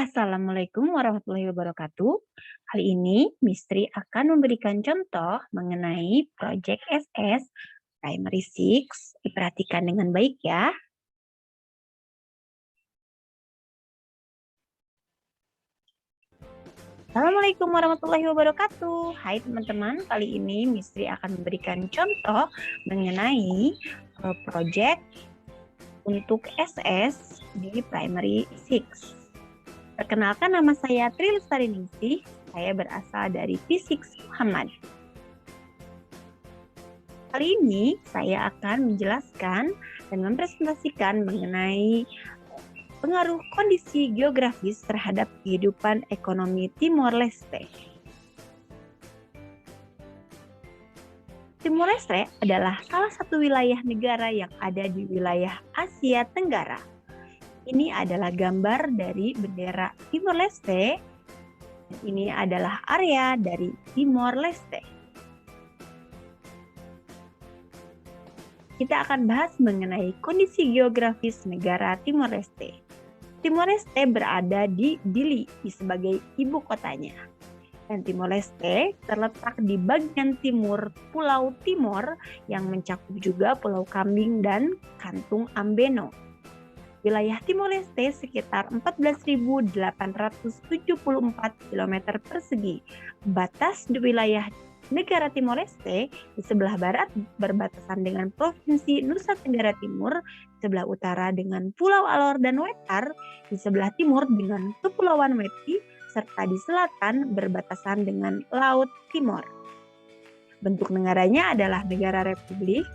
Assalamualaikum warahmatullahi wabarakatuh. Kali ini Mistri akan memberikan contoh mengenai Project SS Primary Six. Diperhatikan dengan baik ya. Assalamualaikum warahmatullahi wabarakatuh. Hai teman-teman, kali ini Mistri akan memberikan contoh mengenai project untuk SS di Primary Six. Perkenalkan, nama saya Tri Lestari Ningsih. Saya berasal dari P6 Muhammad. Kali ini saya akan menjelaskan dan mempresentasikan mengenai pengaruh kondisi geografis terhadap kehidupan ekonomi Timor Leste. Timor Leste adalah salah satu wilayah negara yang ada di wilayah Asia Tenggara. Ini adalah gambar dari bendera Timor Leste. Ini adalah area dari Timor Leste. Kita akan bahas mengenai kondisi geografis negara Timor Leste. Timor Leste berada di Dili sebagai ibu kotanya. Dan Timor Leste terletak di bagian timur Pulau Timor yang mencakup juga Pulau Kambing dan Kantung Ambeno. Wilayah Timor Leste sekitar 14.874 km persegi. Batas di wilayah negara Timor Leste di sebelah barat berbatasan dengan Provinsi Nusa Tenggara Timur, di sebelah utara dengan Pulau Alor dan Wetar, di sebelah timur dengan Kepulauan Weti, serta di selatan berbatasan dengan Laut Timor. Bentuk negaranya adalah negara republik.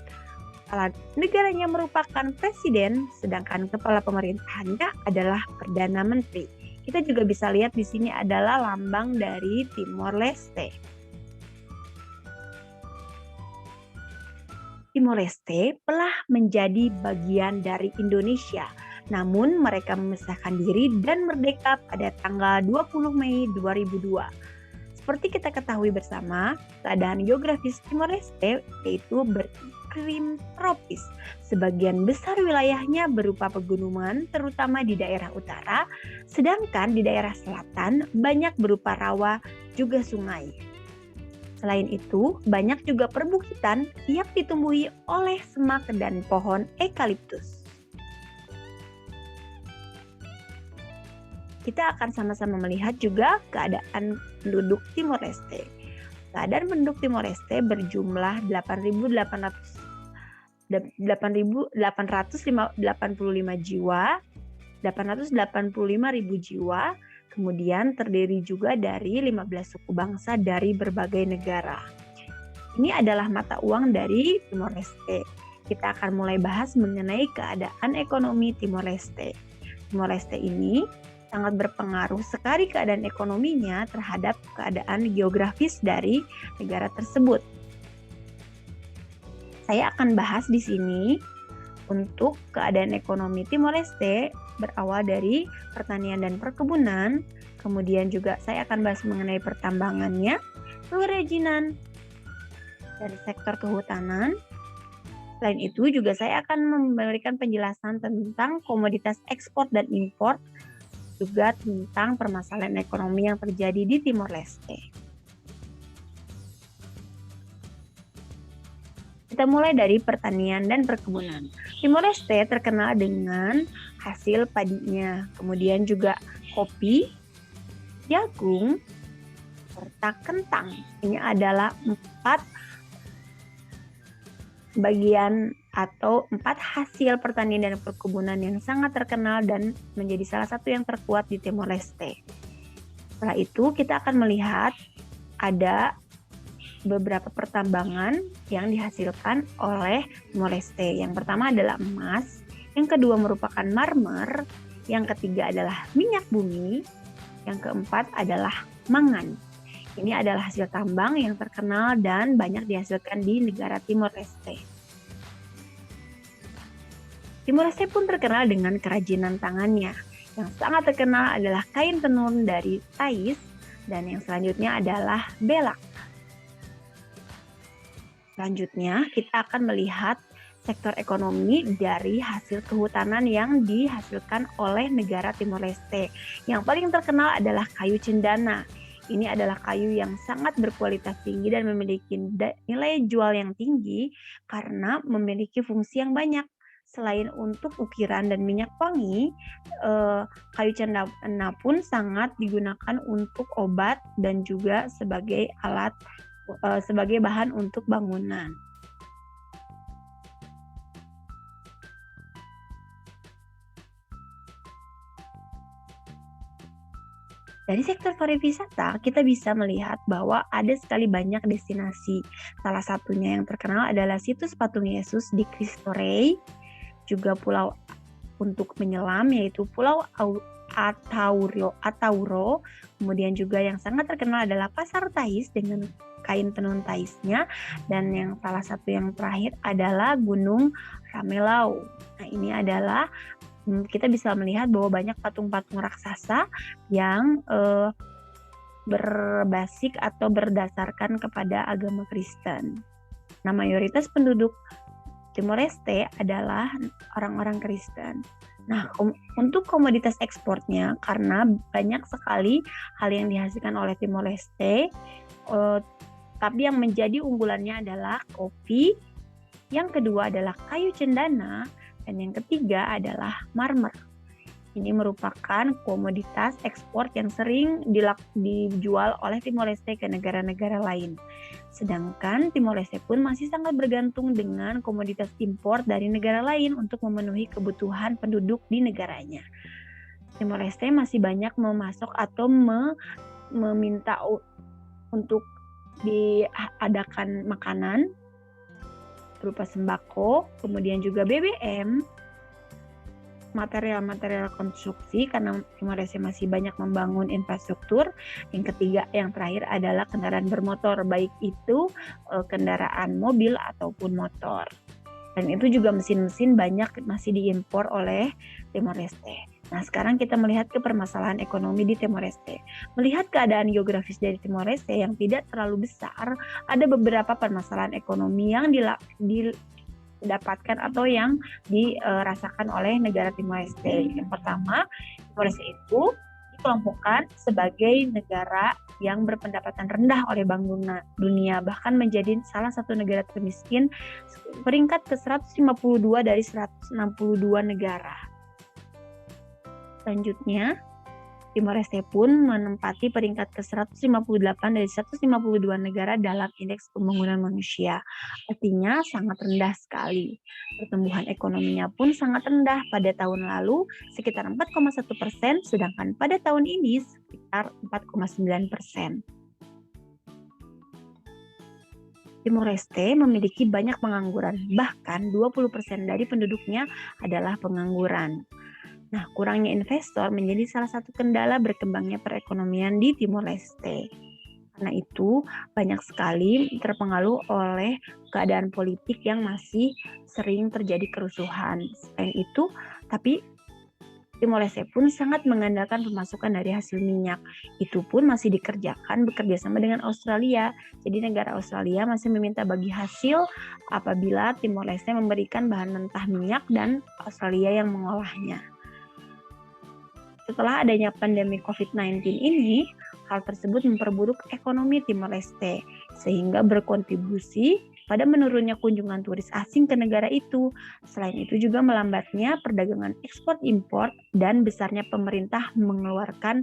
Kepala negaranya merupakan presiden, sedangkan kepala pemerintahannya adalah Perdana Menteri. Kita juga bisa lihat di sini adalah lambang dari Timor Leste. Timor Leste telah menjadi bagian dari Indonesia, namun mereka memisahkan diri dan merdeka pada tanggal 20 Mei 2002. Seperti kita ketahui bersama, keadaan geografis Timor Leste yaitu beriklim tropis. Sebagian besar wilayahnya berupa pegunungan, terutama di daerah utara, sedangkan di daerah selatan banyak berupa rawa juga sungai. Selain itu, banyak juga perbukitan yang ditumbuhi oleh semak dan pohon eukaliptus. Kita akan sama-sama melihat juga keadaan penduduk Timor Leste. Keadaan penduduk Timor Leste berjumlah 8.885 jiwa, 885.000 jiwa, kemudian terdiri juga dari 15 suku bangsa dari berbagai negara. Ini adalah mata uang dari Timor Leste. Kita akan mulai bahas mengenai keadaan ekonomi Timor Leste. Timor Leste ini sangat berpengaruh sekali keadaan ekonominya terhadap keadaan geografis dari negara tersebut. Saya akan bahas di sini untuk keadaan ekonomi Timor Leste berawal dari pertanian dan perkebunan, kemudian juga saya akan bahas mengenai pertambangannya, perizinan, dari sektor kehutanan. Selain itu juga saya akan memberikan penjelasan tentang komoditas ekspor dan impor, juga tentang permasalahan ekonomi yang terjadi di Timor Leste. Kita mulai dari pertanian dan perkebunan. Timor Leste terkenal dengan hasil padinya, kemudian juga kopi, jagung, serta kentang. Ini adalah 4 bagian atau 4 hasil pertanian dan perkebunan yang sangat terkenal dan menjadi salah satu yang terkuat di Timor Leste. Setelah itu kita akan melihat ada beberapa pertambangan yang dihasilkan oleh Timor Leste. Yang pertama adalah emas, yang kedua merupakan marmer, yang ketiga adalah minyak bumi, yang keempat adalah mangan. Ini adalah hasil tambang yang terkenal dan banyak dihasilkan di negara Timor Leste. Timor Leste pun terkenal dengan kerajinan tangannya. Yang sangat terkenal adalah kain tenun dari Thais, dan yang selanjutnya adalah belak. Selanjutnya kita akan melihat sektor ekonomi dari hasil kehutanan yang dihasilkan oleh negara Timor Leste. Yang paling terkenal adalah kayu cendana. Ini adalah kayu yang sangat berkualitas tinggi dan memiliki nilai jual yang tinggi karena memiliki fungsi yang banyak. Selain untuk ukiran dan minyak wangi, kayu cendana pun sangat digunakan untuk obat dan juga sebagai sebagai bahan untuk bangunan. Dari sektor pariwisata, kita bisa melihat bahwa ada sekali banyak destinasi. Salah satunya yang terkenal adalah situs patung Yesus di Cristo Rey, juga pulau untuk menyelam yaitu Pulau Atauro. Kemudian juga yang sangat terkenal adalah Pasar Tais dengan kain tenun taisnya, dan yang salah satu yang terakhir adalah Gunung Ramelau. Nah, ini adalah kita bisa melihat bahwa banyak patung-patung raksasa yang berbasis atau berdasarkan kepada agama Kristen. Nah, mayoritas penduduk Timor Leste adalah orang-orang Kristen. Nah, untuk komoditas ekspornya, karena banyak sekali hal yang dihasilkan oleh Timor Leste, tapi yang menjadi unggulannya adalah kopi, yang kedua adalah kayu cendana, dan yang ketiga adalah marmer. Ini merupakan komoditas ekspor yang sering dijual oleh Timor Leste ke negara-negara lain. Sedangkan Timor Leste pun masih sangat bergantung dengan komoditas impor dari negara lain untuk memenuhi kebutuhan penduduk di negaranya. Timor Leste masih banyak memasok atau meminta untuk diadakan makanan berupa sembako, kemudian juga BBM, material-material konstruksi karena Timor Leste masih banyak membangun infrastruktur. Yang ketiga, yang terakhir adalah kendaraan bermotor, baik itu kendaraan mobil ataupun motor. Dan itu juga mesin-mesin banyak masih diimpor oleh Timor Leste. Nah, sekarang kita melihat ke permasalahan ekonomi di Timor Leste. Melihat keadaan geografis dari Timor Leste yang tidak terlalu besar, ada beberapa permasalahan ekonomi yang didapatkan atau yang dirasakan oleh negara Timor Leste. Yang pertama, Timor Leste itu dikelompokkan sebagai negara yang berpendapatan rendah oleh Bank Dunia, bahkan menjadi salah satu negara termiskin, peringkat ke 152 dari 162 negara. Selanjutnya, Timor Leste pun menempati peringkat ke 158 dari 152 negara dalam indeks pembangunan manusia. Artinya sangat rendah sekali. Pertumbuhan ekonominya pun sangat rendah. Pada tahun lalu sekitar 4,1%, sedangkan pada tahun ini sekitar 4,9%. Timor Leste memiliki banyak pengangguran, bahkan 20% dari penduduknya adalah pengangguran. Nah, kurangnya investor menjadi salah satu kendala berkembangnya perekonomian di Timor Leste. Karena itu, banyak sekali terpengaruh oleh keadaan politik yang masih sering terjadi kerusuhan. Selain itu, tapi Timor Leste pun sangat mengandalkan pemasukan dari hasil minyak. Itu pun masih dikerjakan bekerja sama dengan Australia. Jadi negara Australia masih meminta bagi hasil apabila Timor Leste memberikan bahan mentah minyak dan Australia yang mengolahnya. Setelah adanya pandemi COVID-19 ini, hal tersebut memperburuk ekonomi Timor Leste, sehingga berkontribusi pada menurunnya kunjungan turis asing ke negara itu. Selain itu juga melambatnya perdagangan ekspor-impor dan besarnya pemerintah mengeluarkan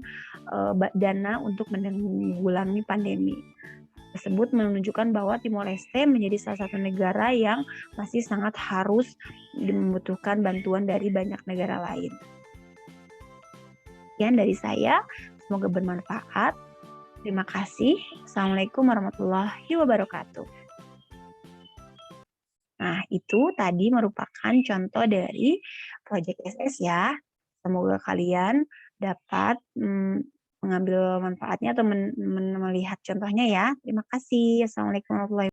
dana untuk menanggulangi pandemi. Tersebut menunjukkan bahwa Timor Leste menjadi salah satu negara yang masih sangat harus membutuhkan bantuan dari banyak negara lain. Sekian dari saya, semoga bermanfaat. Terima kasih. Assalamualaikum warahmatullahi wabarakatuh. Nah, itu tadi merupakan contoh dari proyek SS ya. Semoga kalian dapat mengambil manfaatnya atau melihat contohnya ya. Terima kasih. Assalamualaikum warahmatullahi wabarakatuh.